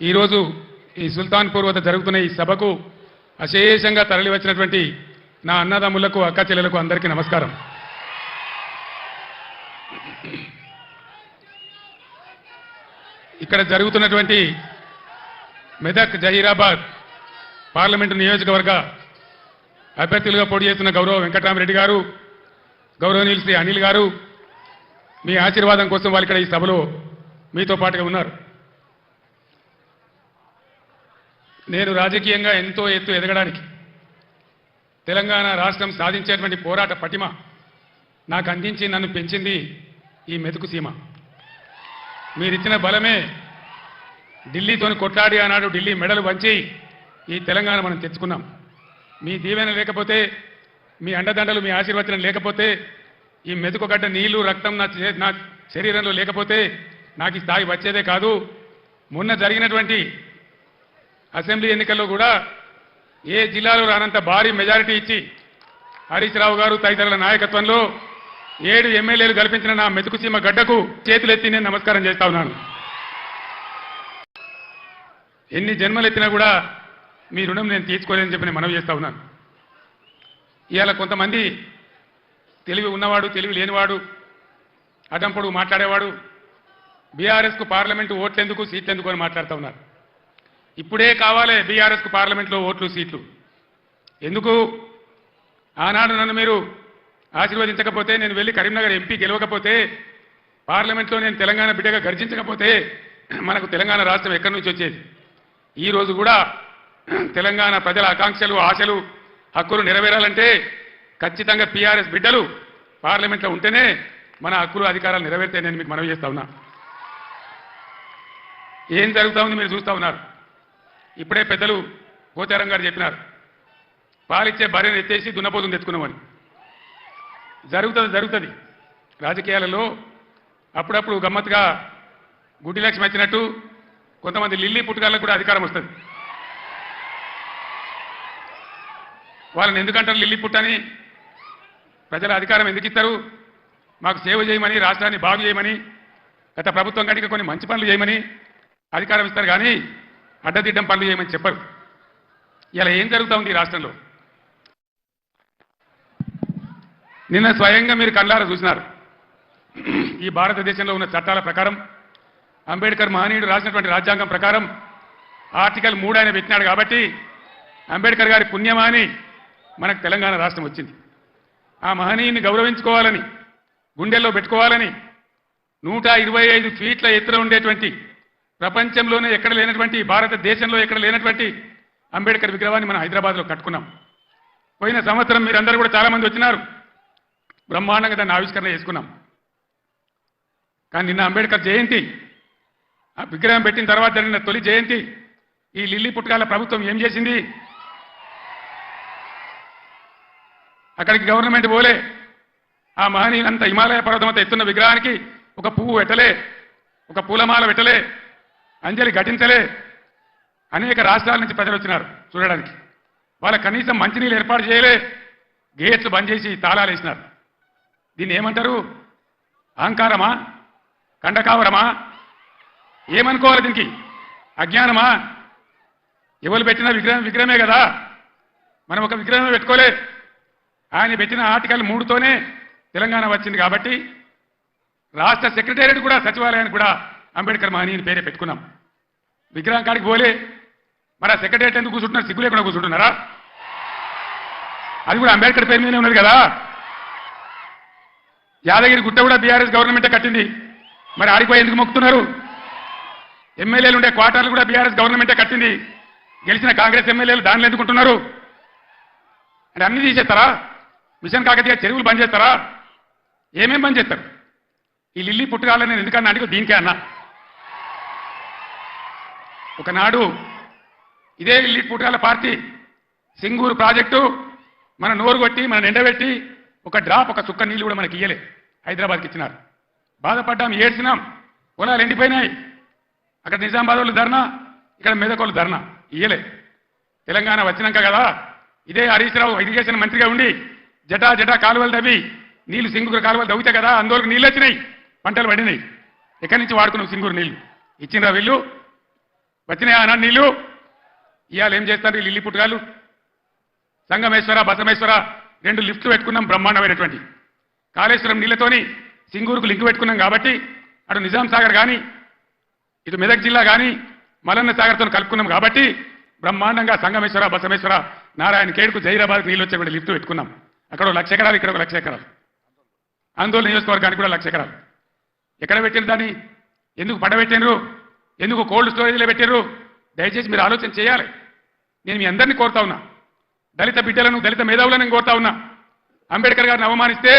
ఈరోజు ఈ సుల్తాన్పూర్ వద్ద జరుగుతున్న ఈ సభకు అశేషంగా తరలివచ్చినటువంటి నా అన్నదమ్ములకు అక్క చెల్లెలకు అందరికీ నమస్కారం. ఇక్కడ జరుగుతున్నటువంటి మెదక్ జహీరాబాద్ పార్లమెంటు నియోజకవర్గ అభ్యర్థులుగా పోటీ చేస్తున్న గౌరవ వెంకటరామరెడ్డి గారు, గౌరవనీయులు శ్రీ అనిల్ గారు, మీ ఆశీర్వాదం కోసం వాళ్ళు ఇక్కడ ఈ సభలో మీతో పాటుగా ఉన్నారు. నేను రాజకీయంగా ఎంతో ఎత్తు ఎదగడానికి తెలంగాణ రాష్ట్రం సాధించేటువంటి పోరాట పటిమ నాకు అందించి నన్ను పెంచింది ఈ మెతుకు సీమ. మీరిచ్చిన బలమే ఢిల్లీతోని కొట్లాడి ఆనాడు ఢిల్లీ మెడలు వంచి ఈ తెలంగాణ మనం తెచ్చుకున్నాం. మీ దీవెన లేకపోతే, మీ అండదండలు, మీ ఆశీర్వచనం లేకపోతే, ఈ మెతుకుగడ్డ నీళ్లు రక్తం నా శరీరంలో లేకపోతే నాకు ఈ స్థాయి వచ్చేదే కాదు. మొన్న జరిగినటువంటి అసెంబ్లీ ఎన్నికల్లో కూడా ఏ జిల్లాలో రానంత భారీ మెజారిటీ ఇచ్చి హరీష్ రావు గారు తదితరుల నాయకత్వంలో 7 ఎమ్మెల్యేలు కల్పించిన నా మెతుకుసీమ గడ్డకు చేతులెత్తి నేను నమస్కారం చేస్తా ఉన్నాను. ఎన్ని జన్మలెత్తినా కూడా మీ రుణం నేను తీర్చుకోలేని చెప్పి నేను మనవి చేస్తా ఉన్నాను. ఇవాళ కొంతమంది తెలివి ఉన్నవాడు, తెలివి లేనివాడు, అడంపొడు మాట్లాడేవాడు బీఆర్ఎస్కు పార్లమెంటు ఓట్లెందుకు, సీట్లెందుకు అని మాట్లాడుతూ ఉన్నారు. ఇప్పుడే కావాలి బీఆర్ఎస్కు పార్లమెంట్లో ఓట్లు, సీట్లు ఎందుకు? ఆనాడు నన్ను మీరు ఆశీర్వదించకపోతే, నేను వెళ్ళి కరీంనగర్ ఎంపీ గెలవకపోతే, పార్లమెంట్లో నేను తెలంగాణ బిడ్డగా గర్జించకపోతే మనకు తెలంగాణ రాష్ట్రం ఎక్కడి నుంచి వచ్చేది? ఈరోజు కూడా తెలంగాణ ప్రజల ఆకాంక్షలు, ఆశలు, హక్కులు నెరవేరాలంటే ఖచ్చితంగా పీఆర్ఎస్ బిడ్డలు పార్లమెంట్లో ఉంటేనే మన హక్కులు, అధికారాలు నెరవేర్తే నేను మీకు మనవి చేస్తా ఉన్నా. ఏం జరుగుతూ ఉంది మీరు చూస్తూ ఉన్నారు. ఇప్పుడే పెద్దలు పోచారం గారు చెప్పినారు, పాలిచ్చే భార్యను ఎత్తేసి దున్నపోతుని తెచ్చుకున్నామని. జరుగుతుంది రాజకీయాలలో అప్పుడప్పుడు గమ్మత్తుగా గుడ్డి లక్ష్మి వచ్చినట్టు కొంతమంది లిల్లీ పుట్టుగాళ్ళకు కూడా అధికారం వస్తుంది. వాళ్ళని ఎందుకంటారు లిల్లీ పుట్టని? ప్రజల అధికారం ఎందుకు ఇస్తారు? మాకు సేవ చేయమని, రాష్ట్రాన్ని బాగు చేయమని, గత ప్రభుత్వం కనుక కొన్ని మంచి పనులు చేయమని అధికారం ఇస్తారు, కానీ అడ్డదిడ్డం పనులు చేయమని చెప్పరు. ఇలా ఏం జరుగుతూ ఉంది ఈ రాష్ట్రంలో? నిన్న స్వయంగా మీరు కళ్ళారా చూసినారు. ఈ భారతదేశంలో ఉన్న చట్టాల ప్రకారం, అంబేద్కర్ మహనీయుడు రాసినటువంటి రాజ్యాంగం ప్రకారం ఆర్టికల్ 3 ఆయన పెట్టినాడు కాబట్టి అంబేద్కర్ గారి పుణ్యమాని మనకు తెలంగాణ రాష్ట్రం వచ్చింది. ఆ మహనీయుని గౌరవించుకోవాలని, గుండెల్లో పెట్టుకోవాలని 125 ఫీట్ల ఎత్తున ఉండేటువంటి, ప్రపంచంలోనే ఎక్కడ లేనటువంటి, భారతదేశంలో ఎక్కడ లేనటువంటి అంబేద్కర్ విగ్రహాన్ని మనం హైదరాబాద్లో కట్టుకున్నాం. పోయిన సంవత్సరం మీరందరూ కూడా చాలామంది వచ్చినారు, బ్రహ్మాండంగా దాన్ని ఆవిష్కరణ చేసుకున్నాం. కానీ నిన్న అంబేద్కర్ జయంతి, ఆ విగ్రహం పెట్టిన తర్వాత జరిగిన తొలి జయంతి, ఈ లిల్లీ పుట్టకాల ప్రభుత్వం ఏం చేసింది? అక్కడికి గవర్నమెంట్ పోలే, ఆ మహనీయులంతా హిమాలయ పర్వతం అంతా ఎత్తున్న విగ్రహానికి ఒక పువ్వు పెట్టలే, ఒక పూలమాల పెట్టలే, అంజలి ఘటించలే. అనేక రాష్ట్రాల నుంచి ప్రజలు వచ్చినారు చూడడానికి. వాళ్ళ కనీసం మంచినీళ్ళు ఏర్పాటు చేయలే, గేట్లు బంద్ చేసి తాళాలు వేసినారు. దీన్ని ఏమంటారు? అహంకారమా? కండకావరమా? ఏమనుకోవాలి దీనికి? అజ్ఞానమా? ఎవరు పెట్టిన విగ్రహమే కదా, మనం ఒక విగ్రహమే పెట్టుకోలే. ఆయన పెట్టిన ఆర్టికల్ 3తోనే తెలంగాణ వచ్చింది కాబట్టి రాష్ట్ర సెక్రటేరియట్ కూడా, సచివాలయానికి కూడా అంబేద్కర్ మహనీయుని పేరే పెట్టుకున్నాం. విగ్రహం కాడికి పోలే. మరి ఆ సెక్రటేరియట్ ఎందుకు కూర్చుంటున్నారు? సిగ్గు లేకుండా కూర్చుంటున్నారా? అది కూడా అంబేద్కర్ పేరు మీదనే ఉన్నది కదా. యాదగిరి గుట్ట కూడా బీఆర్ఎస్ గవర్నమెంటే కట్టింది, మరి ఆడిపోయి ఎందుకు మొక్కుతున్నారు? ఎమ్మెల్యేలు ఉండే క్వార్టర్లు కూడా బీఆర్ఎస్ గవర్నమెంటే కట్టింది, గెలిచిన కాంగ్రెస్ ఎమ్మెల్యేలు దానిలో ఎందుకుంటున్నారు? అంటే అన్ని తీసేస్తారా? మిషన్ కాకతీయ చెరువులు బంద్ చేస్తారా? ఏమేం బంద్ చేస్తారు? ఈ లిల్లీ పుట్టుకాలని నేను ఎందుకన్నా అడిగి దీనికే అన్నా. ఒకనాడు ఇదే లిల్లీ పుట్టుకాల పార్టీ సింగూరు ప్రాజెక్టు మన నోరు కొట్టి, మన ఎండబెట్టి ఒక డ్రాప్, ఒక చుక్క నీళ్ళు కూడా మనకి ఇయ్యలే. హైదరాబాద్కి ఇచ్చినారు. బాధపడ్డాం, ఏడ్చినాం. పొలాలు ఎండిపోయినాయి. అక్కడ నిజామాబాద్ వాళ్ళు ధర్నా, ఇక్కడ మెదకోళ్ళు ధర్నా. ఇయ్యలే. తెలంగాణ వచ్చినాక కదా ఇదే హరీష్ రావు ఇరిగేషన్ మంత్రిగా ఉండి జటా కాలువలు తవ్వి నీళ్లు, సింగూరు కాలువలు తవ్వితే కదా అందులోకి నీళ్ళు వచ్చినాయి, పంటలు పడినాయి. ఎక్కడి నుంచి వాడుకున్నాం సింగూరు నీళ్లు? ఇచ్చిండ్రా వీళ్ళు? వచ్చినాయా అన్న నీళ్లు? ఇవాళ ఏం చేస్తారు ఈ లిల్లీ పుట్టుగాలు? సంగమేశ్వర బసమేశ్వర 2 లిఫ్ట్లు పెట్టుకున్నాం, బ్రహ్మాండమైనటువంటి. కాళేశ్వరం నీళ్లతోని సింగూరుకు లింక్ పెట్టుకున్నాం కాబట్టి అటు నిజాం సాగర్ కానీ ఇటు మెదక్ జిల్లా కానీ మలన్న సాగర్తో కలుపుకున్నాం కాబట్టి బ్రహ్మాండంగా సంగమేశ్వర బసమేశ్వర నారాయణ ఖేడ్కు జైరాబాద్ నీళ్ళు వచ్చే లిఫ్ట్ పెట్టుకున్నాం. అక్కడ 1,00,000 ఎకరాలు, ఇక్కడ 1,00,000 ఎకరాలు. ఆందోళన నియోజకవర్గానికి కూడా 1,00,000 ఎకరాలు. ఎక్కడ పెట్టారు దాన్ని? ఎందుకు పడబెట్టారు? ఎందుకు కోల్డ్ స్టోరేజ్లో పెట్టారు? దయచేసి మీరు ఆలోచన చేయాలి. నేను మీ అందరినీ కోరుతా ఉన్నా, దళిత బిడ్డలను దళిత మేధావులను నేను కోరుతా ఉన్నా. అంబేద్కర్ గారిని అవమానిస్తే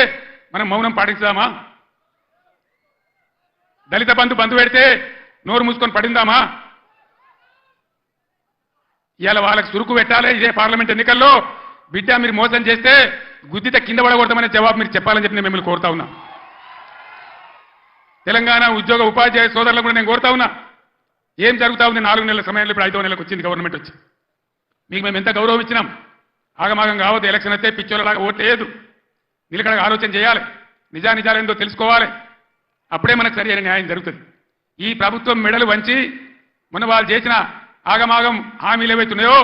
మనం మౌనం పాటించుదామా? దళిత బంధు పెడితే నోరు మూసుకొని పడిందామా? ఇవాళ వాళ్ళకి సురుకు పెట్టాలి. ఇదే పార్లమెంట్ ఎన్నికల్లో బిడ్డ మీరు మోసం చేస్తే గుద్దిత కింద పడకూడదమనే జవాబు మీరు చెప్పాలని చెప్పి నేను మిమ్మల్ని కోరుతా ఉన్నా. తెలంగాణ ఉద్యోగ ఉపాధ్యాయ సోదరులకు కూడా నేను కోరుతా ఉన్నా, ఏం జరుగుతా ఉంది 4 నెలల సమయంలో ఇప్పుడు 5వ నెలకు వచ్చింది గవర్నమెంట్ వచ్చి. మీకు మేము ఎంత గౌరవం ఇచ్చినాం. ఆగమాగం కావద్దు, ఎలక్షన్ అయితే పిచ్చోళ్ళలాగా ఓట్లు లేదు. నిలకడగా ఆలోచన చేయాలి, నిజానిజాలేందో తెలుసుకోవాలి. అప్పుడే మనకు సరైన న్యాయం జరుగుతుంది. ఈ ప్రభుత్వం మెడలు వంచి మొన్న వాళ్ళు చేసిన ఆగమాగం హామీలు ఏవైతున్నాయో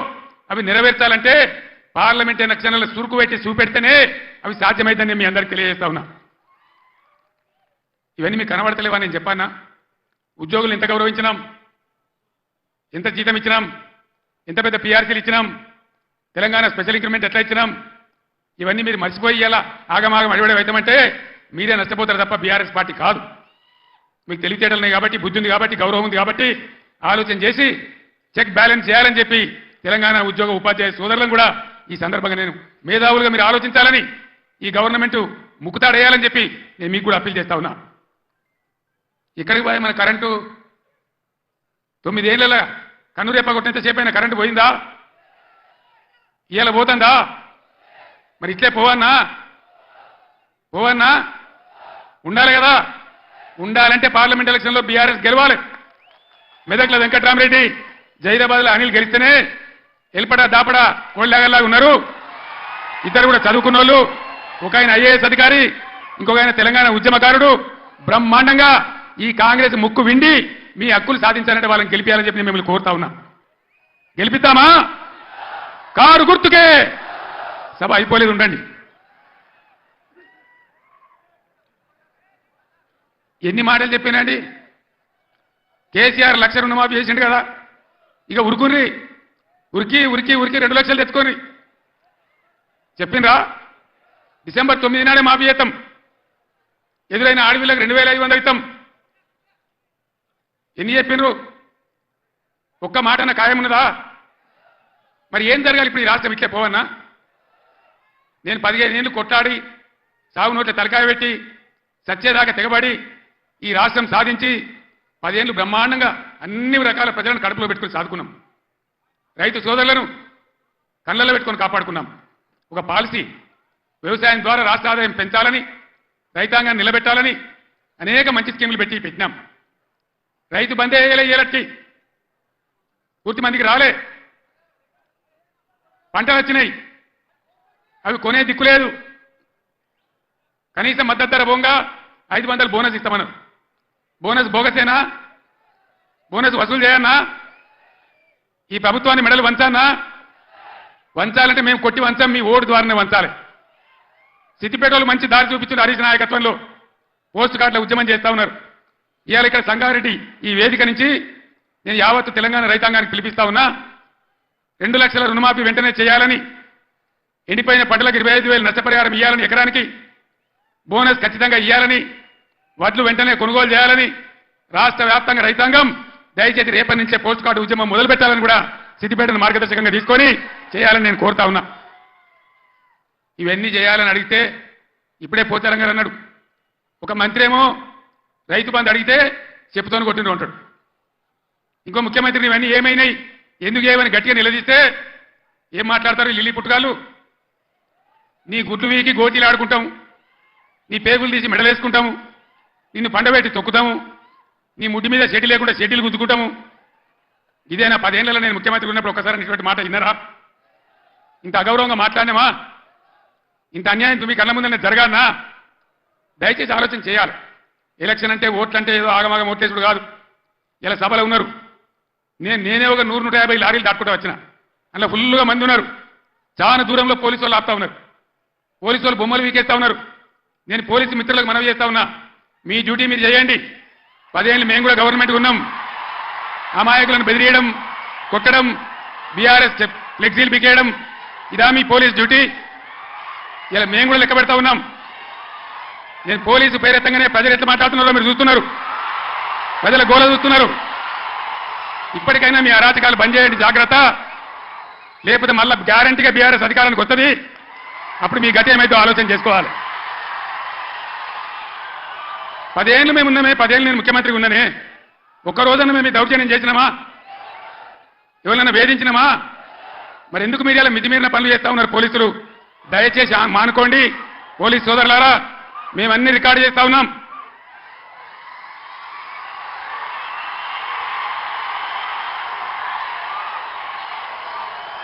అవి నెరవేర్చాలంటే పార్లమెంట్ ఎలక్షన్లలో సురుకు పెట్టి చూపెడితేనే అవి సాధ్యమైందని మీ అందరికీ తెలియజేస్తా ఉన్నా. ఇవన్నీ మీకు కనబడతలేవా? నేను చెప్పానా? ఉద్యోగులు ఎంత గౌరవించినాం, ఎంత జీతం ఇచ్చినాం, ఎంత పెద్ద పీఆర్సీలు ఇచ్చినాం, తెలంగాణ స్పెషల్ ఇంక్రిమెంట్ ఎట్లా ఇచ్చినాం, ఇవన్నీ మీరు మర్చిపోయి ఇలా ఆగమాగం అడివడే అవుతామంటే మీరే నష్టపోతారు తప్ప బీఆర్ఎస్ పార్టీ కాదు. మీకు తెలివితేటలు ఉన్నాయి కాబట్టి, బుద్ధి ఉంది కాబట్టి, గౌరవం ఉంది కాబట్టి ఆలోచన చేసి చెక్ బ్యాలెన్స్ చేయాలని చెప్పి తెలంగాణ ఉద్యోగ ఉపాధ్యాయ సోదరులను కూడా ఈ సందర్భంగా నేను మేధావులుగా మీరు ఆలోచించాలని, ఈ గవర్నమెంట్ ముక్కుతాడేయాలని చెప్పి నేను మీకు కూడా అప్పీల్ చేస్తా ఉన్నా. ఇక్కడికి పోయి మన కరెంటు 9 ఏళ్ళ కన్నురేప కొట్టినంతసేపు అయినా కరెంటు పోయిందా? ఇవాళ పోతుందా? మరి ఇట్లే పోవన్నా ఉండాలి కదా. ఉండాలంటే పార్లమెంట్ ఎలక్షన్లో బీఆర్ఎస్ గెలవాలి. మెదక్ల వెంకట్రామరెడ్డి, జైరాబాద్లో అనిల్ గెలిస్తేనే ఎల్పడా దాపడా కోళ్ళలాగా ఉన్నారు. ఇద్దరు కూడా చదువుకున్న వాళ్ళు, ఒక ఆయన ఐఏఎస్ అధికారి, ఇంకొక ఆయన తెలంగాణ ఉద్యమకారుడు. బ్రహ్మాండంగా ఈ కాంగ్రెస్ ముక్కు విండి మీ హక్కులు సాధించాలంటే వాళ్ళని గెలిపించాలని చెప్పి నేను మిమ్మల్ని కోరుతా ఉన్నా. గెలిపిద్దామా? కారు గుర్తుకే. సభ అయిపోలేదు, ఉండండి. ఎన్ని మాటలు చెప్పానండి. కేసీఆర్ 1,00,000 రుణమాఫీ చేసిండు కదా, ఇక ఉరికి 2 లక్షలు తెచ్చుకొని చెప్పిండ్రా? డిసెంబర్ 9 నాడే మాఫీ చేస్తాం, ఎదురైన ఆడవిళ్ళకి 2,500 ఇస్తాం. ఎన్ని చెప్పిండ్రు? ఒక్క మాట అన్న ఖాయం ఉన్నదా? మరి ఏం జరగాలి ఇప్పుడు? ఈ రాష్ట్రం ఇట్లే పోవన్నా? నేను 15 ఏళ్ళు కొట్టాడి సాగు నోట్ల తలకాయ పెట్టి సచ్చేదాకా తెగబడి ఈ రాష్ట్రం సాధించి 10 ఏళ్ళు బ్రహ్మాండంగా అన్ని రకాల ప్రజలను కడుపులో పెట్టుకుని సాదుకున్నాం. రైతు సోదరులను కళ్ళల్లో పెట్టుకొని కాపాడుకున్నాం. ఒక పాలసీ, వ్యవసాయం ద్వారా రాష్ట్ర ఆదాయం పెంచాలని, రైతాంగాన్ని నిలబెట్టాలని అనేక మంచి స్కీములు పెట్టినాం. రైతు బందే ఏలట్టి పూర్తి మందికి రాలే. పంటలు వచ్చినాయి, అవి కొనే దిక్కులేదు. కనీసం మద్దతు ధర బోంగా 500 బోనస్ ఇస్తామన్నారు. బోనస్ బోగసేనా? బోనస్ వసూలు చేయన్నా? ఈ ప్రభుత్వాన్ని మెడలు వంచానా? వంచాలంటే మేము కొట్టి వంచాం, మీ ఓటు ద్వారానే వంచాలి. సిద్దిపేటలో మంచి దారి చూపించిన హరీష్ నాయకత్వంలో పోస్ట్ కార్డుల ఉద్యమం చేస్తా ఉన్నారు. ఇవాళ ఇక్కడ సంగారెడ్డి ఈ వేదిక నుంచి నేను యావత్తు తెలంగాణ రైతాంగానికి పిలిపిస్తా ఉన్నా. 2 లక్షల రుణమాఫీ వెంటనే చేయాలని, ఎండిపోయిన పంటలకు 25,000 నష్టపరిహారం ఇవ్వాలని, ఎకరానికి బోనస్ ఖచ్చితంగా ఇవ్వాలని, వడ్లు వెంటనే కొనుగోలు చేయాలని రాష్ట్ర వ్యాప్తంగా రైతాంగం దయచేసి రేపటి నుంచే పోస్ట్ కార్డు ఉద్యమం మొదలు పెట్టాలని కూడా సిద్దిపేటను మార్గదర్శకంగా తీసుకొని చేయాలని నేను కోరుతా ఉన్నా. ఇవన్నీ చేయాలని అడిగితే ఇప్పుడే పోచారం గారు అన్నాడు, ఒక మంత్రి ఏమో రైతు బంధు అడిగితే చెప్పుతోని కొట్టిండు అంటాడు. ఇంకో ముఖ్యమంత్రిని ఇవన్నీ ఏమైనాయి, ఎందుకు ఏమని గట్టిగా నిలదీస్తే ఏం మాట్లాడతారు లిల్లీ పుట్టుకాలు? నీ గుడ్లు వీకి గోటీలు ఆడుకుంటాము, నీ పేగులు తీసి మెడలేసుకుంటాము, నిన్ను పండబెట్టి తొక్కుతాము, నీ ముడ్డి మీద చెడ్డి లేకుండా చెడ్డీలు గుద్దుకుంటాము. ఇదేనా 10 ఏళ్లలో నేను ముఖ్యమంత్రి ఉన్నప్పుడు ఒక్కసారి ఇటువంటి మాట విన్నారా? ఇంత అగౌరవంగా మాట్లాడినామా? ఇంత అన్యాయం మీ కళ్ళ ముందనే జరగాలనా? దయచేసి ఆలోచన చేయాలి. ఎలక్షన్ అంటే ఓట్లంటే ఏదో ఆగమాగం ఓట్లేసుడు కాదు. ఇలా సభలో ఉన్నారు, నేనే ఒక 100-150 లారీలు దాటుకుంటూ వచ్చిన. అందులో ఫుల్గా మంది ఉన్నారు. చాలా దూరంలో పోలీసు వాళ్ళు ఆపుతా ఉన్నారు. పోలీసు వాళ్ళు బొమ్మలు వీకేస్తా ఉన్నారు. నేను పోలీసు మిత్రులకు మనవి చేస్తా ఉన్నా, మీ డ్యూటీ మీరు చేయండి. 10 ఏళ్ళు మేము కూడా గవర్నమెంట్ ఉన్నాం. అమాయకులను బెదిరియడం, కొట్టడం, బీఆర్ఎస్ ఫ్లెక్సీలు పీకేయడం ఇదా మీ పోలీస్ డ్యూటీ? ఇలా మేము కూడా లెక్క పెడతా ఉన్నాం. నేను పోలీసు పేరెత్తంగానే ప్రజలు ఎట్లా మాట్లాడుతున్నారో మీరు చూస్తున్నారు. ప్రజల గోల చూస్తున్నారు. ఇప్పటికైనా మీ అరాచకాలు బంద్ చేయండి, జాగ్రత్త. లేకపోతే మళ్ళా గ్యారంటీగా బీఆర్ఎస్ అధికారానికి వస్తుంది. అప్పుడు మీ గతి ఏమైతే ఆలోచన చేసుకోవాలి. 10 ఏళ్ళు మేము ఉన్నామే, 10 ఏళ్ళు నేను ముఖ్యమంత్రిగా ఉన్నానే. ఒక్క రోజున మేము దౌర్జన్యం చేసినామా? ఎవరైనా వేధించినామా? మరి ఎందుకు మీడియాలో మితిమీరిన పనులు చేస్తా ఉన్నారు పోలీసులు? దయచేసి మానుకోండి పోలీస్ సోదరులారా. మేమన్నీ రికార్డు చేస్తా ఉన్నాం.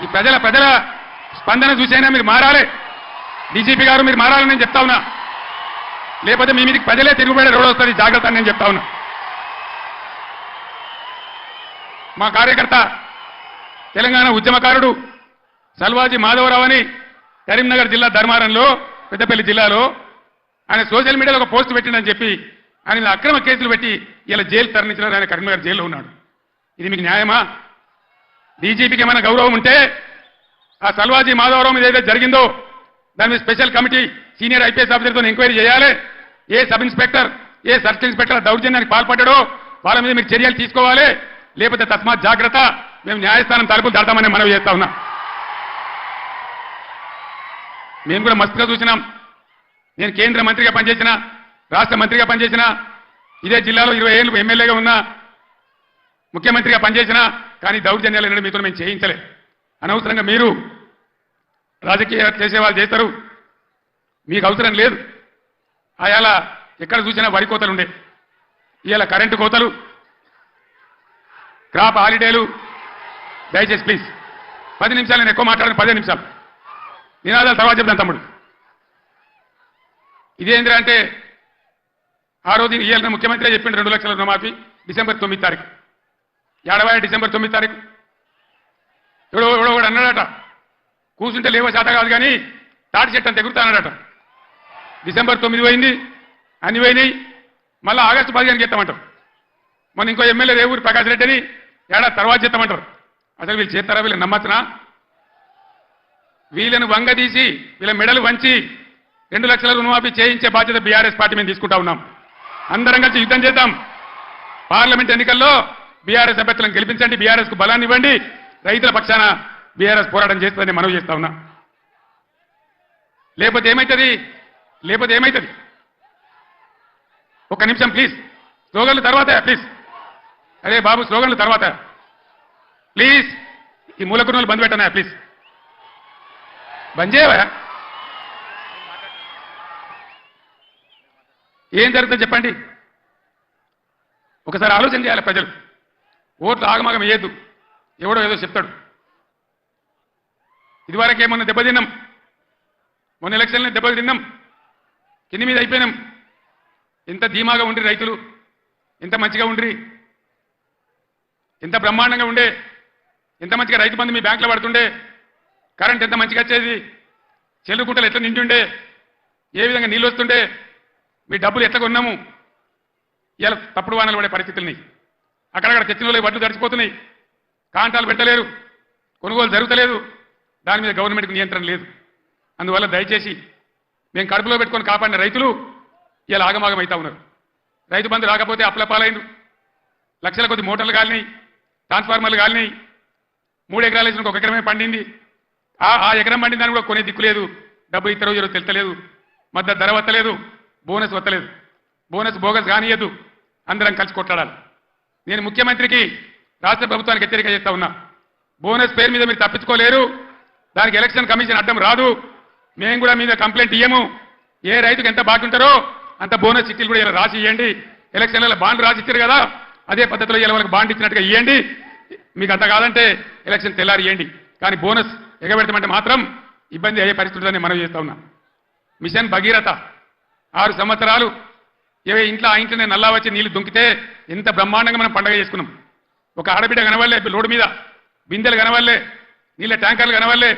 ఈ ప్రజల స్పందన చూసైనా మీరు మారాలి. డీజీపీ గారు మీరు మారాలని నేను చెప్తా ఉన్నా. లేకపోతే మీ మీదకి ప్రజలే తిరుగుబడే రోడ్ వస్తుంది, జాగ్రత్త అని నేను చెప్తా ఉన్నా. మా కార్యకర్త తెలంగాణ ఉద్యమకారుడు సల్వాజీ మాధవరావు అని కరీంనగర్ జిల్లా ధర్మారంలో, పెద్దపల్లి జిల్లాలో ఆయన సోషల్ మీడియాలో ఒక పోస్ట్ పెట్టిందని చెప్పి ఆయన అక్రమ కేసులు పెట్టి ఇలా జైలు తరలించినారు. ఆయన కరీంనగర్ జైల్లో ఉన్నాడు. ఇది మీకు న్యాయమా? డీజీపీకి ఏమైనా గౌరవం ఉంటే ఆ సల్వాజీ మాధవరావు మీద ఏదైతే జరిగిందో దాని మీద స్పెషల్ కమిటీ సీనియర్ ఐపీఎస్ ఆఫీసర్తో ఎంక్వైరీ చేయాలి. ఏ సబ్ ఇన్స్పెక్టర్, ఏ సర్కిల్ ఇన్స్పెక్టర్ దౌర్జన్యానికి పాల్పడ్డాడో వాళ్ళ మీద మీరు చర్యలు తీసుకోవాలి. లేకపోతే తస్మాత్ జాగ్రత్త, మేము న్యాయస్థానం తలుపులు దాటామని మనవి చేస్తా ఉన్నాం. మేము కూడా మస్తుగా చూసినాం. నేను కేంద్ర మంత్రిగా పనిచేసిన, రాష్ట్ర మంత్రిగా పనిచేసిన, ఇదే జిల్లాలో 20 ఏళ్ళు ఎమ్మెల్యేగా ఉన్నా, ముఖ్యమంత్రిగా పనిచేసిన, కానీ దౌర్జన్యాలు అనేది మీతో మేము చేయించలే. అనవసరంగా మీరు రాజకీయాలు చేసేవాళ్ళు చేస్తారు, మీకు అవసరం లేదు. అయాల ఎక్కడ చూసినా వరి కోతలు ఉండే, ఇవాళ కరెంటు కోతలు, క్రాప్ హాలిడేలు. దయచేసి ప్లీజ్ 10 నిమిషాలు, నేను ఎక్కువ మాట్లాడాను, 15 నిమిషాలు నినాదాలు తర్వాత చెప్తాను తమ్ముడు. ఇదేంద్రా అంటే ఆ రోజు ఇవాళ ముఖ్యమంత్రి చెప్పిండు 2 లక్షల రుణమాఫీ డిసెంబర్ 9 తారీఖు. ఏడవాయ డిసెంబర్ 9 తారీఖు ఎవడో అన్నాడట, కూర్చుంటే లేవో శాత కాదు కానీ తాటి చెట్టు అంత ఎగురుతా అన్నాడట. డిసెంబర్ 9 పోయింది, అన్ని పోయినాయి. మళ్ళీ ఆగస్టు 15 చేస్తామంటారు. మొన్న ఇంకో ఎమ్మెల్యే రేవూరి ప్రకాష్ రెడ్డి అని ఏడాది తర్వాత చేస్తామంటారు. అసలు వీళ్ళు చేస్తారా? వీళ్ళని నమ్మచ్చునా? వీళ్ళను వంగదీసి వీళ్ళ మెడలు వంచి 2 లక్షల రుణమాఫీ చేయించే బాధ్యత బీఆర్ఎస్ పార్టీ మేము తీసుకుంటా ఉన్నాం. అందరం కలిసి యుద్ధం చేద్దాం. పార్లమెంట్ ఎన్నికల్లో బీఆర్ఎస్ అభ్యర్థులను గెలిపించండి, బీఆర్ఎస్ కు బలాన్ని ఇవ్వండి. రైతుల పక్షాన బీఆర్ఎస్ పోరాటం చేస్తుందని మనవి చేస్తా ఉన్నా. లేకపోతే ఏమైతుంది? ఒక్క నిమిషం ప్లీజ్. స్లోగన్లు తర్వాత ప్లీజ్. అరే బాబు, స్లోగన్లు తర్వాత ప్లీజ్. ఈ మూలకున్నోళ్ళు బంద్ పెట్టనా ప్లీజ్? బంద్ చేయవా? ఏం జరుగుతుందో చెప్పండి. ఒకసారి ఆలోచన చేయాలి ప్రజలు. ఓట్లు ఆగమాగం వేయద్దు. ఎవడో ఏదో చెప్తాడు. ఇదివరకేమన్నా దెబ్బతిన్నాం, మొన్న ఎలక్షన్లో దెబ్బలు తిన్నాం, కింది మీద అయిపోయినాం. ఎంత ధీమాగా ఉండ్రి రైతులు, ఎంత మంచిగా ఉండ్రి, ఎంత బ్రహ్మాండంగా ఉండే, ఎంత మంచిగా రైతు బంధు మీ బ్యాంకులో పడుతుండే, కరెంట్ ఎంత మంచిగా వచ్చేది, చెల్లుకుంటలు ఎట్లా నిండుండే, ఏ విధంగా నీళ్ళు వస్తుండే, మీ డబ్బులు ఎట్లా కొన్నాము. ఇలా తప్పుడు వానలు పడే పరిస్థితులని అక్కడక్కడ తెచ్చిన వాళ్ళు వడ్లు తడిచిపోతున్నాయి. కాంటాలు పెట్టలేరు, కొనుగోలు జరుగుతలేదు. దాని మీద గవర్నమెంట్కి నియంత్రణ లేదు. అందువల్ల దయచేసి మేము కడుపులో పెట్టుకొని కాపాడిన రైతులు ఇలా ఆగమాగం అవుతా ఉన్నారు. రైతు బంధు రాకపోతే అప్లపాలైంది, లక్షల కొద్ది మోటార్లు కాలినాయి, ట్రాన్స్ఫార్మర్లు కాలినాయి. 3 ఎకరాలు వేసిన 1 ఎకరమే పండింది. ఆ ఎకరం పండిన దాన్ని కూడా కొనే దిక్కు లేదు. డబ్బు ఇతర రోజు తెలుతలేదు, మద్దతు ధర వత్తలేదు, బోనస్ వత్తలేదు. బోనస్ బోగస్ కానియద్దు, అందరం కలిసి కొట్లాడాలి. నేను ముఖ్యమంత్రికి, రాష్ట్ర ప్రభుత్వానికి హెచ్చరిక చేస్తా ఉన్నా. బోనస్ పేరు మీద మీరు తప్పించుకోలేరు. దానికి ఎలక్షన్ కమిషన్ అడ్డం రాదు. మేము కూడా మీద కంప్లైంట్ ఇయ్యము. ఏ రైతుకు ఎంత బాగుంటారో అంత బోనస్ చిట్టీలు కూడా ఇలా రాసి ఇవ్వండి. ఎలక్షన్లలో బాండ్ రాసి ఇచ్చారు కదా, అదే పద్ధతిలో ఇలా వాళ్ళకి బాండ్ ఇచ్చినట్టుగా ఇవ్వండి. మీకు అంత కాదంటే ఎలక్షన్ తెల్లారి ఇవ్వండి. కానీ బోనస్ ఎగబెడతామంటే మాత్రం ఇబ్బంది అయ్యే పరిస్థితులని మనం చేస్తా ఉన్నాం. మిషన్ భగీరథ 6 సంవత్సరాలు ఇంట్లో ఆ ఇంట్లోనే నల్లా వచ్చి నీళ్లు దుంకితే ఎంత బ్రహ్మాండంగా మనం పండగ చేసుకున్నాం. ఒక ఆడబిడ్డ కనవల్లే రోడ్డు మీద బిందెలు కనవల్లే నీళ్ళ ట్యాంకర్లు కనవల్లే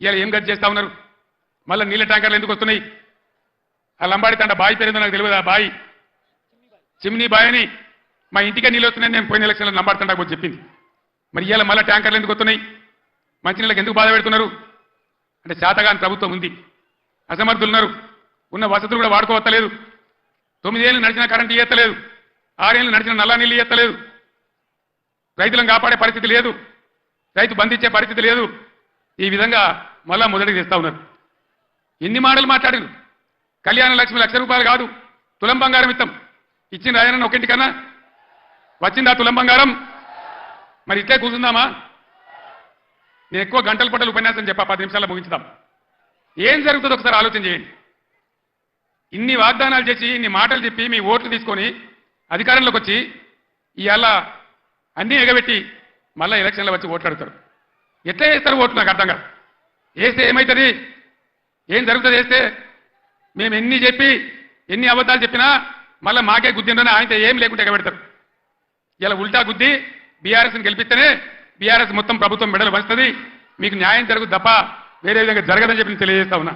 ఇలా ఏం గది చేస్తా ఉన్నారు మళ్ళీ నీళ్ళ ట్యాంకర్లు ఎందుకు వస్తున్నాయి ఆ లంబాడి తండ బాయి పేరు నాకు తెలియదు ఆ బాయి చిమ్నీ బాయ్ అని మా ఇంటికే నీళ్ళు వస్తున్నాయి నేను పోయిన ఎలక్షన్లో లంబాడి తండకు వచ్చి చెప్పింది మరి ఇలా మళ్ళీ ట్యాంకర్లు ఎందుకు వస్తున్నాయి మంచినీళ్ళకి ఎందుకు బాధ పెడుతున్నారు అంటే శాతగాని ప్రభుత్వం ఉంది అసమర్థులు ఉన్నారు ఉన్న వసతులు కూడా వాడుకోవత్తలేదు 9 ఏళ్ళు నడిచిన కరెంటు ఇయ్యత్తలేదు 6 ఏళ్ళు నడిచిన నల్లా నీళ్ళు ఇయ్యత్తలేదు రైతులను కాపాడే పరిస్థితి లేదు రైతు బంధించే పరిస్థితి లేదు ఈ విధంగా మళ్ళా మొదటికి తెస్తా ఉన్నారు ఎన్ని మాటలు మాట్లాడారు కళ్యాణ లక్ష్మి ₹1,00,000 కాదు తులం బంగారం ఇస్తాం ఇచ్చిన రాయనన్న ఒకింటికన్నా వచ్చిందా తులం బంగారం మరి ఇట్లే కూర్చుందామా నేను ఎక్కువ గంటల పట్టలు ఉపన్యాసం చెప్పా 10 నిమిషాల్లో ముగించుదాం ఏం జరుగుతుందో ఒకసారి ఆలోచన చేయండి ఇన్ని వాగ్దానాలు చేసి ఇన్ని మాటలు చెప్పి మీ ఓట్లు తీసుకొని అధికారంలోకి వచ్చి ఇవాళ అన్నీ ఎగబెట్టి మళ్ళీ ఎలక్షన్లో వచ్చి ఓట్లాడతారు ఎట్లా చేస్తారు ఓట్లు నాకు అర్థం కాదు వేస్తే ఏమవుతుంది ఏం జరుగుతుంది వేస్తే మేము ఎన్ని చెప్పి ఎన్ని అబద్ధాలు చెప్పినా మళ్ళీ మాకే గుద్దిండని ఆయనతో ఏం లేకుంటే ఎగబెడతారు ఇలా ఉల్టా గుద్ది బీఆర్ఎస్ని గెలిపిస్తేనే బీఆర్ఎస్ మొత్తం ప్రభుత్వం మెడలు వస్తుంది మీకు న్యాయం జరుగుతుంది తప్ప వేరే విధంగా జరగదని చెప్పి నేను తెలియజేస్తా ఉన్నా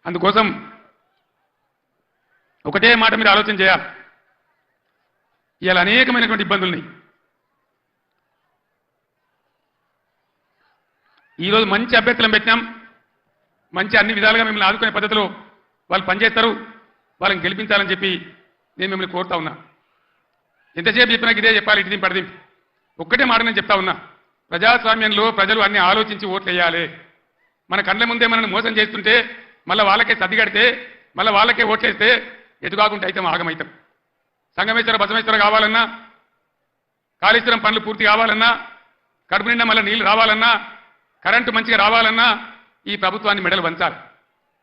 అందుకోసం ఒకటే మాట మీరు ఆలోచన చేయాలి ఇవాళ అనేకమైనటువంటి ఇబ్బందుల్ని ఈరోజు మంచి అభ్యర్థులను పెట్టినాం మంచి అన్ని విధాలుగా మిమ్మల్ని ఆదుకునే పద్ధతిలో వాళ్ళు పనిచేస్తారు వాళ్ళని గెలిపించాలని చెప్పి నేను మిమ్మల్ని కోరుతా ఉన్నా ఎంతసేపు చెప్పినా ఇదే చెప్పాలి ఇటు పడిది ఒక్కటే మాట నేను చెప్తా ఉన్నా ప్రజాస్వామ్యంలో ప్రజలు అన్ని ఆలోచించి ఓట్లు వేయాలి మన కళ్ళ ముందే మనల్ని మోసం చేస్తుంటే మళ్ళీ వాళ్ళకే సర్దిగడితే మళ్ళీ వాళ్ళకే ఓట్లేస్తే ఎటు కాకుండా అయితే ఆగమవుతాం సంగమేశ్వర బసమేశ్వర కావాలన్నా కాళేశ్వరం పనులు పూర్తి కావాలన్నా కడుపు నిండా మళ్ళీ నీళ్లు రావాలన్నా కరెంటు మంచిగా రావాలన్నా ఈ ప్రభుత్వాన్ని మెడలు వంచాలి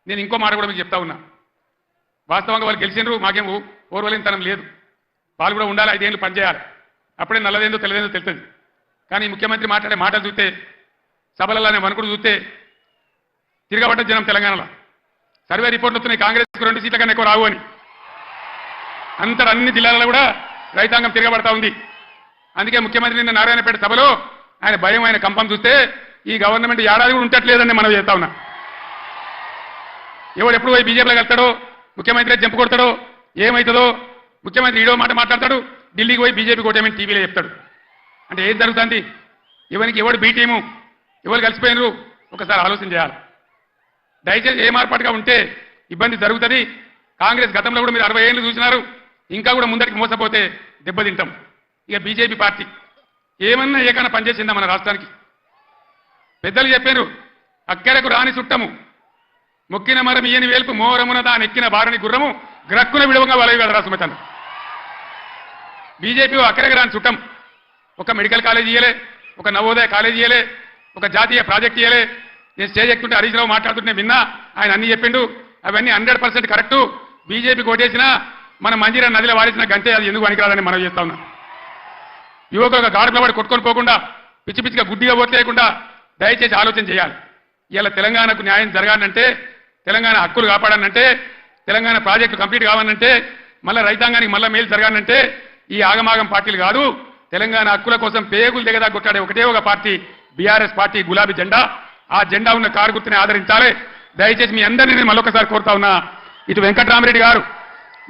నేను ఇంకో మాట కూడా మీకు చెప్తా ఉన్నా వాస్తవంగా వాళ్ళు గెలిచినారు మాకేం ఓర్వలేనితనం లేదు వాళ్ళు కూడా ఉండాలి 5 ఏళ్ళు పనిచేయాలి అప్పుడే నల్లదేందో తెల్లదేందో తెలుస్తుంది కానీ ముఖ్యమంత్రి మాట్లాడే మాటలు చూస్తే సభలలోనే వణుకుడు చూస్తే తిరగబడ్డ జనం తెలంగాణలో సర్వే రిపోర్ట్లు వస్తున్నాయి కాంగ్రెస్కు 2 సీట్ల కన్నా ఎక్కువ రావు అని అంతటా అన్ని జిల్లాలలో కూడా రైతాంగం తిరగబడతా ఉంది అందుకే ముఖ్యమంత్రి నిన్న నారాయణపేట సభలో ఆయన భయం ఆయన కంపం చూస్తే ఈ గవర్నమెంట్ ఏడాది కూడా ఉండట్లేదని మనం చేస్తా ఉన్నా ఎవడు ఎప్పుడు పోయి బీజేపీలో వెళ్తాడో ముఖ్యమంత్రి జంపు కొడతాడో ఏమవుతుందో ముఖ్యమంత్రి ఈడో మాట మాట్లాడతాడు ఢిల్లీకి పోయి బీజేపీ కోటేమని టీవీలో చెప్తాడు అంటే ఏం జరుగుతుంది ఎవరికి ఎవడు బీ టీము ఎవరు కలిసిపోయినరు ఒకసారి ఆలోచన చేయాలి దయచేసి ఏ మార్పాటుగా ఉంటే ఇబ్బంది జరుగుతుంది కాంగ్రెస్ గతంలో కూడా మీరు 60 ఏళ్ళు చూసినారు ఇంకా కూడా ముందరికి మోసపోతే దెబ్బతింటాం ఇక బీజేపీ పార్టీ ఏమన్నా ఏకన్నా పనిచేసిందా మన రాష్ట్రానికి పెద్దలు చెప్పారు అక్కడకు రాని చుట్టము మొక్కిన మరం ఈయని వేల్పు మోరమున దాని ఎక్కిన బారని గుర్రము గ్రక్కున విడవంగా వలవి కదా రాసుమతను బీజేపీ అక్కడికి రాని చుట్టం ఒక మెడికల్ కాలేజ్ ఇయ్యలే ఒక నవోదయ కాలేజ్ ఇయ్యలే ఒక జాతీయ ప్రాజెక్ట్ ఇయ్యలే నేను స్టేజ్ ఎక్కుంటే హరీష్ రావు మాట్లాడుతుంటే విన్నా ఆయన అన్ని చెప్పిండు అవన్నీ 100% కరెక్టు బీజేపీ కోటేసినా మన మంజీరా నదిలో వాడిసిన గంటే అది ఎందుకు పనికిరాదని మనం చేస్తా ఉన్నాం యువకులు గాడుల వాడి కొట్టుకొని పోకుండా పిచ్చి పిచ్చిగా గుడ్డిగా ఓట్లు లేకుండా దయచేసి ఆలోచన చేయాలి ఇలా తెలంగాణకు న్యాయం జరగాలంటే తెలంగాణ హక్కులు కాపాడాలంటే తెలంగాణ ప్రాజెక్టు కంప్లీట్ కావాలంటే మళ్ళీ రైతాంగానికి మళ్ళీ మేలు జరగాలంటే ఈ ఆగమాగం పార్టీలు కాదు తెలంగాణ హక్కుల కోసం పేగులు దిగదా కొట్టాడే ఒకటే ఒక పార్టీ బీఆర్ఎస్ పార్టీ గులాబీ జెండా ఆ జెండా ఉన్న కారు గుర్తుని ఆదరించాలి దయచేసి మీ అందరినీ నేను మళ్ళొకసారి కోరుతా ఉన్నా ఇటు వెంకట్రామరెడ్డి గారు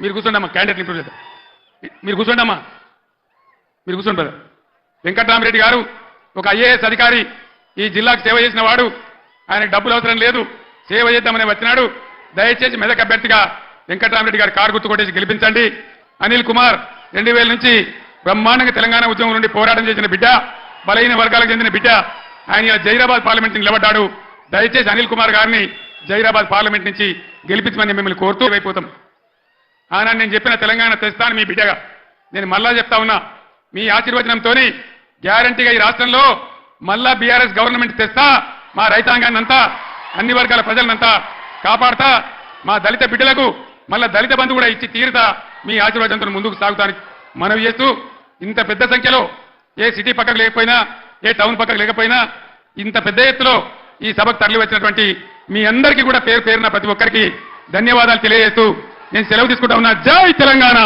మీరు కూర్చోండమ్మా క్యాండిడేట్ ఇంప్రూవ్ చేద్దాం మీరు కూర్చోండమ్మా మీరు కూర్చోండి బ్రదర్ వెంకట్రామరెడ్డి గారు ఒక ఐఏఎస్ అధికారి ఈ జిల్లాకు సేవ చేసిన వాడు ఆయనకు డబ్బులు అవసరం లేదు సేవ చేద్దామని వచ్చినాడు దయచేసి మెదక్ అభ్యర్థిగా వెంకట్రామరెడ్డి గారు కారు గుర్తు కొట్టేసి గెలిపించండి అనిల్ కుమార్ 2000 నుంచి బ్రహ్మాండంగా తెలంగాణ ఉద్యమం నుండి పోరాటం చేసిన బిడ్డ బలహీన వర్గాలకు చెందిన బిడ్డ ఆయన జైరాబాద్ పార్లమెంట్ నిలబడ్డాడు దయచేసి అనిల్ కుమార్ గారిని జైరాబాద్ పార్లమెంట్ నుంచి గెలిపించమని మిమ్మల్ని కోరుతూ అయిపోతాం ఆనాడు నేను చెప్పిన తెలంగాణ తెస్తాను మీ బిడ్డగా నేను మళ్ళా చెప్తా ఉన్నా మీ ఆశీర్వచనంతోని గ్యారంటీగా ఈ రాష్ట్రంలో మళ్ళా బీఆర్ఎస్ గవర్నమెంట్ తెస్తా మా రైతాంగాన్ని అంతా అన్ని వర్గాల ప్రజలనంతా కాపాడతా మా దళిత బిడ్డలకు మళ్ళా దళిత బంధు కూడా ఇచ్చి తీరుతా మీ ఆశీర్వాదంతో ముందుకు సాగుతానికి మనవి చేస్తూ ఇంత పెద్ద సంఖ్యలో ఏ సిటీ పక్కకు లేకపోయినా ఏ టౌన్ పక్కకు లేకపోయినా ఇంత పెద్ద ఎత్తులో ఈ సభకు తరలి వచ్చినటువంటి మీ అందరికీ కూడా పేరు పేరున ప్రతి ఒక్కరికి ధన్యవాదాలు తెలియజేస్తూ నేను సెలవు తీసుకుంటా ఉన్నా జై తెలంగాణ.